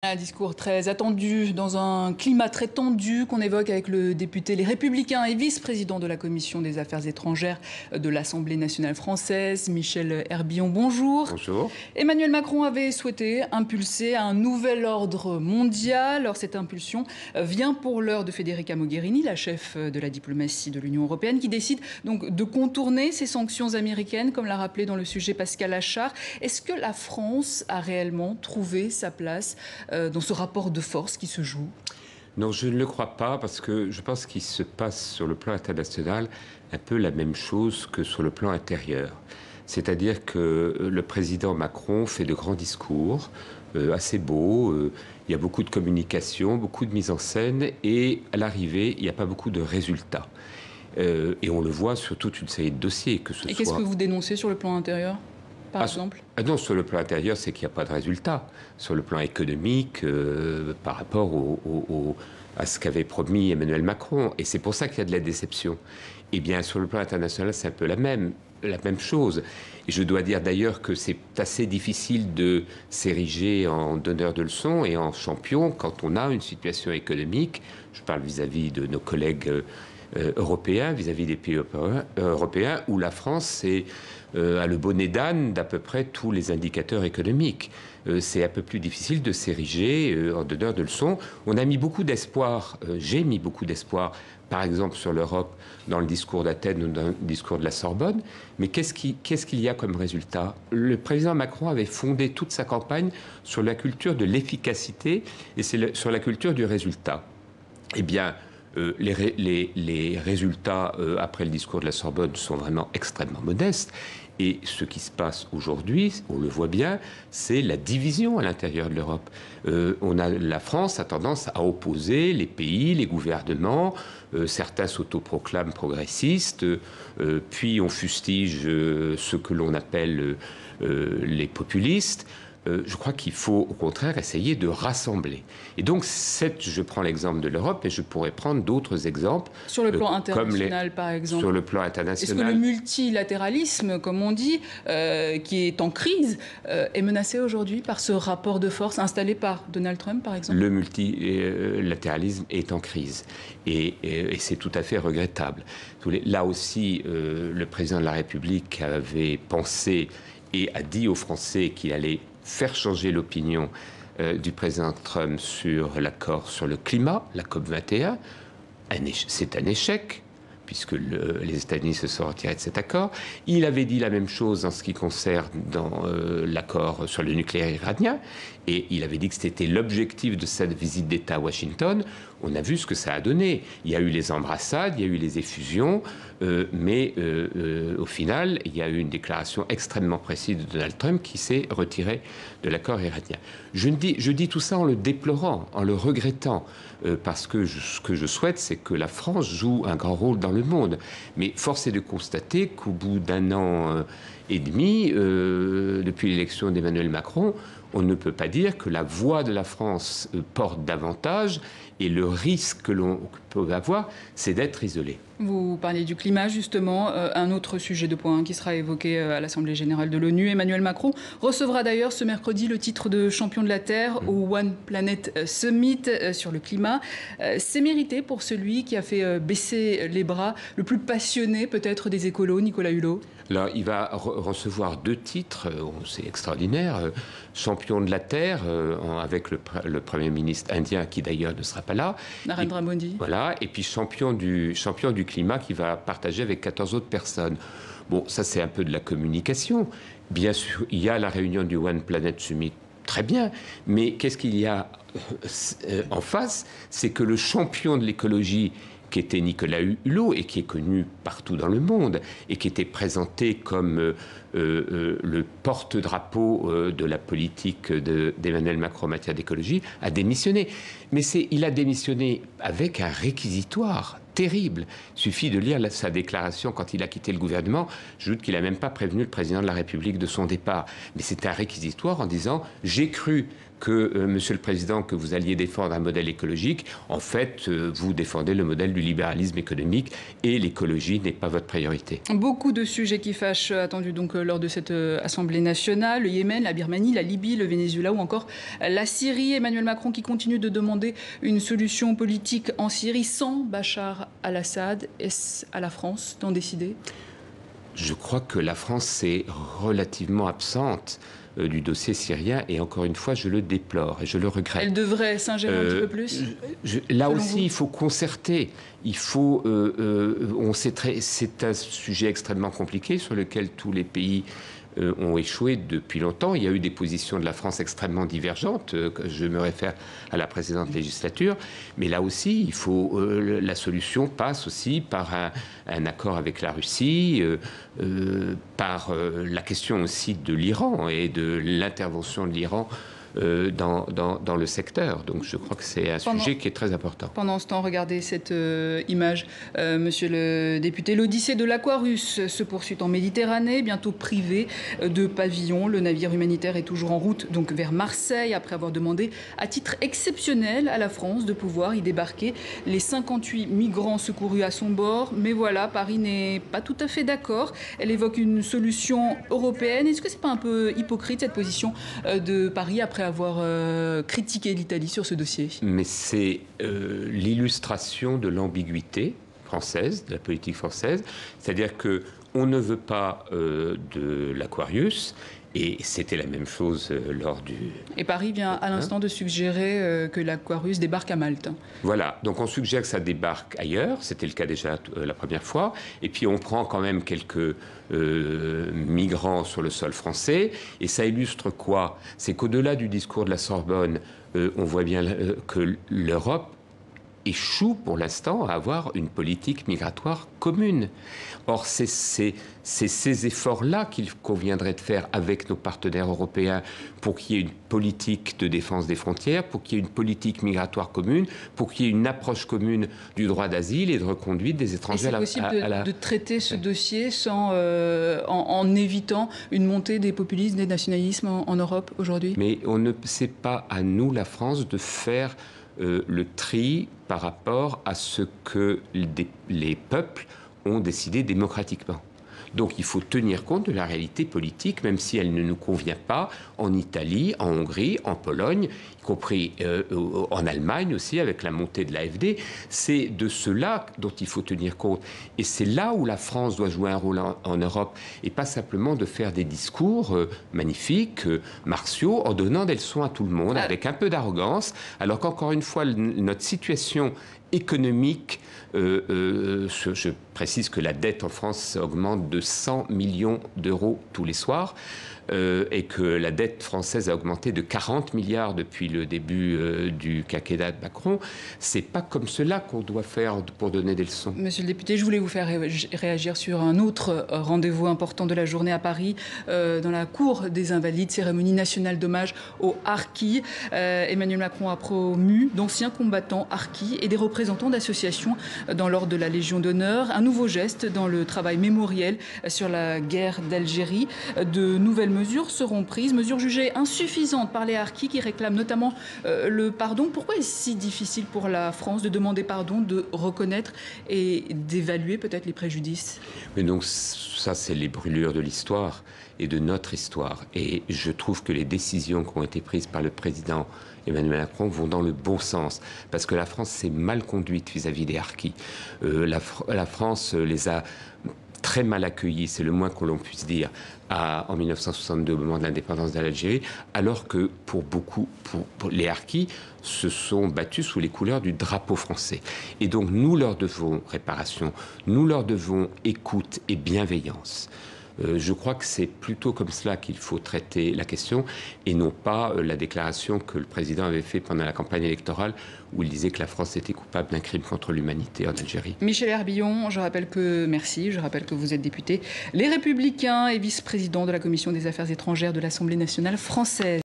Un discours très attendu, dans un climat très tendu qu'on évoque avec le député Les Républicains et vice-président de la Commission des Affaires étrangères de l'Assemblée nationale française, Michel Herbillon. Bonjour. Bonjour. Emmanuel Macron avait souhaité impulser un nouvel ordre mondial. Alors cette impulsion vient pour l'heure de Federica Mogherini, la chef de la diplomatie de l'Union européenne, qui décide donc de contourner ces sanctions américaines, comme l'a rappelé dans le sujet Pascal Achard. Est-ce que la France a réellement trouvé sa place dans ce rapport de force qui se joue? Non, je ne le crois pas, parce que je pense qu'il se passe sur le plan international un peu la même chose que sur le plan intérieur. C'est-à-dire que le président Macron fait de grands discours, assez beaux, il y a beaucoup de communication, beaucoup de mise en scène, et à l'arrivée, il n'y a pas beaucoup de résultats. Et on le voit sur toute une série de dossiers, que ce soit... Et qu'est-ce que vous dénoncez sur le plan intérieur, par exemple? Non, sur le plan intérieur, c'est qu'il n'y a pas de résultat. Sur le plan économique, par rapport à ce qu'avait promis Emmanuel Macron. Et c'est pour ça qu'il y a de la déception. Eh bien, sur le plan international, c'est un peu la même chose. Et je dois dire d'ailleurs que c'est assez difficile de s'ériger en donneur de leçons et en champion quand on a une situation économique, je parle vis-à-vis de nos collègues européens, vis-à-vis des pays européens, où la France a le bonnet d'âne d'à peu près tous les indicateurs économiques. C'est un peu plus difficile de s'ériger en donneur de leçons. On a mis beaucoup d'espoir, j'ai mis beaucoup d'espoir, par exemple sur l'Europe, dans le discours d'Athènes ou dans le discours de la Sorbonne. Mais qu'est-ce qu'il y a comme résultat? Le président Macron avait fondé toute sa campagne sur la culture de l'efficacité et sur la culture du résultat. Eh bien, les résultats après le discours de la Sorbonne sont vraiment extrêmement modestes. Et ce qui se passe aujourd'hui, on le voit bien, c'est la division à l'intérieur de l'Europe. La France a tendance à opposer les pays, les gouvernements. Certains s'autoproclament progressistes, puis on fustige ce que l'on appelle les populistes. Je crois qu'il faut au contraire essayer de rassembler. Et donc, je prends l'exemple de l'Europe et je pourrais prendre d'autres exemples. Sur le plan international, par exemple. Sur le plan international. Est-ce que le multilatéralisme, comme on dit, qui est en crise, est menacé aujourd'hui par ce rapport de force installé par Donald Trump, par exemple? Le multilatéralisme est en crise. Et c'est tout à fait regrettable. Là aussi, le président de la République avait pensé et a dit aux Français qu'il allait faire changer l'opinion du président Trump sur l'accord sur le climat, la COP21. C'est un échec, puisque les États-Unis se sont retirés de cet accord. Il avait dit la même chose en ce qui concerne l'accord sur le nucléaire iranien, et il avait dit que c'était l'objectif de cette visite d'État à Washington. On a vu ce que ça a donné. Il y a eu les embrassades, il y a eu les effusions, mais au final, il y a eu une déclaration extrêmement précise de Donald Trump qui s'est retiré de l'accord iranien. Je dis tout ça en le déplorant, en le regrettant, parce que ce que je souhaite, c'est que la France joue un grand rôle dans le monde. Mais force est de constater qu'au bout d'un an et demi, depuis l'élection d'Emmanuel Macron, on ne peut pas dire que la voix de la France porte davantage, et le risque que l'on peut avoir, c'est d'être isolé. Vous parlez du climat, justement, un autre sujet de point qui sera évoqué à l'Assemblée générale de l'ONU. Emmanuel Macron recevra d'ailleurs ce mercredi le titre de champion de la Terre au One Planet Summit sur le climat. C'est mérité pour celui qui a fait baisser les bras, le plus passionné peut-être des écolos, Nicolas Hulot? Là, il va recevoir 2 titres, c'est extraordinaire. Champion de la Terre, avec le Premier ministre indien, qui d'ailleurs ne sera pas là. Narendra Modi. Voilà, et puis champion du climat, qui va partager avec 14 autres personnes. Bon, ça c'est un peu de la communication. Bien sûr, il y a la réunion du One Planet Summit, très bien, mais qu'est-ce qu'il y a en face? C'est que le champion de l'écologie, qui était Nicolas Hulot et qui est connu partout dans le monde et qui était présenté comme le porte-drapeau de la politique d'Emmanuel Macron en matière d'écologie, a démissionné. Mais il a démissionné avec un réquisitoire terrible. Il suffit de lire sa déclaration quand il a quitté le gouvernement. Je doute qu'il n'a même pas prévenu le président de la République de son départ. Mais c'est un réquisitoire en disant « J'ai cru que, Monsieur le Président, que vous alliez défendre un modèle écologique. En fait, vous défendez le modèle du libéralisme économique et l'écologie n'est pas votre priorité. » Beaucoup de sujets qui fâchent attendus donc lors de cette Assemblée nationale. Le Yémen, la Birmanie, la Libye, le Venezuela ou encore la Syrie. Emmanuel Macron qui continue de demander une solution politique en Syrie sans Bachar al-Assad. Est-ce à la France d'en décider ? Je crois que la France est relativement absente du dossier syrien et encore une fois je le déplore et je le regrette. Elle devrait s'ingérer un petit peu plus là aussi vous, il faut concerter, il faut c'est un sujet extrêmement compliqué sur lequel tous les pays ont échoué depuis longtemps. Il y a eu des positions de la France extrêmement divergentes. Je me réfère à la précédente législature. Mais là aussi, il faut, la solution passe aussi par un accord avec la Russie, par la question aussi de l'Iran et de l'intervention de l'Iran dans le secteur. Donc je crois que c'est un sujet qui est très important. Pendant ce temps, regardez cette image, monsieur le député. L'Odyssée de l'Aquarius se poursuit en Méditerranée, bientôt privé de pavillon. Le navire humanitaire est toujours en route donc vers Marseille, après avoir demandé à titre exceptionnel à la France de pouvoir y débarquer les 58 migrants secourus à son bord. Mais voilà, Paris n'est pas tout à fait d'accord. Elle évoque une solution européenne. Est-ce que c'est pas un peu hypocrite cette position de Paris après avoir critiqué l'Italie sur ce dossier? Mais c'est l'illustration de l'ambiguïté française, de la politique française. C'est-à-dire qu'on ne veut pas de l'Aquarius, et c'était la même chose lors du... Et Paris vient à l'instant de suggérer que l'Aquarius débarque à Malte. Voilà, donc on suggère que ça débarque ailleurs, c'était le cas déjà la première fois, et puis on prend quand même quelques migrants sur le sol français, et ça illustre quoi? C'est qu'au-delà du discours de la Sorbonne, on voit bien que l'Europe échoue pour l'instant à avoir une politique migratoire commune. Or, c'est ces efforts-là qu'il conviendrait de faire avec nos partenaires européens pour qu'il y ait une politique de défense des frontières, pour qu'il y ait une politique migratoire commune, pour qu'il y ait une approche commune du droit d'asile et de reconduite des étrangers à la... C'est possible de traiter ce dossier sans, en évitant une montée des populismes, des nationalismes en Europe aujourd'hui? Mais c'est pas à nous, la France, de faire le tri par rapport à ce que les peuples ont décidé démocratiquement. Donc il faut tenir compte de la réalité politique, même si elle ne nous convient pas, en Italie, en Hongrie, en Pologne, y compris en Allemagne aussi, avec la montée de l'AfD. C'est de cela dont il faut tenir compte. Et c'est là où la France doit jouer un rôle en Europe, et pas simplement de faire des discours magnifiques, martiaux, en donnant des leçons à tout le monde, avec un peu d'arrogance, alors qu'encore une fois, notre situation économique, je précise que la dette en France augmente de 100 millions d'euros tous les soirs, et que la dette française a augmenté de 40 milliards depuis le début du quinquennat de Macron. C'est pas comme cela qu'on doit faire pour donner des leçons. Monsieur le député, je voulais vous faire réagir sur un autre rendez-vous important de la journée à Paris, dans la cour des Invalides, cérémonie nationale d'hommage aux harkis. Emmanuel Macron a promu d'anciens combattants harkis et des représentants d'associations dans l'ordre de la Légion d'honneur. Un nouveau geste dans le travail mémoriel sur la guerre d'Algérie. De nouvelles mesures seront prises, mesures jugées insuffisantes par les harkis qui réclament notamment le pardon. Pourquoi est-ce si difficile pour la France de demander pardon, de reconnaître et d'évaluer peut-être les préjudices? Mais donc ça, c'est les brûlures de l'histoire et de notre histoire. Et je trouve que les décisions qui ont été prises par le président Emmanuel Macron vont dans le bon sens, parce que la France s'est mal conduite vis-à-vis des harkis. La France les a très mal accueillis, c'est le moins que l'on puisse dire, en 1962, au moment de l'indépendance de l'Algérie, alors que pour les harkis se sont battus sous les couleurs du drapeau français. Et donc nous leur devons réparation, nous leur devons écoute et bienveillance. Je crois que c'est plutôt comme cela qu'il faut traiter la question, et non pas la déclaration que le président avait faite pendant la campagne électorale, où il disait que la France était coupable d'un crime contre l'humanité en Algérie. Michel Herbillon, je rappelle que vous êtes député Les Républicains et vice-président de la Commission des Affaires étrangères de l'Assemblée nationale française.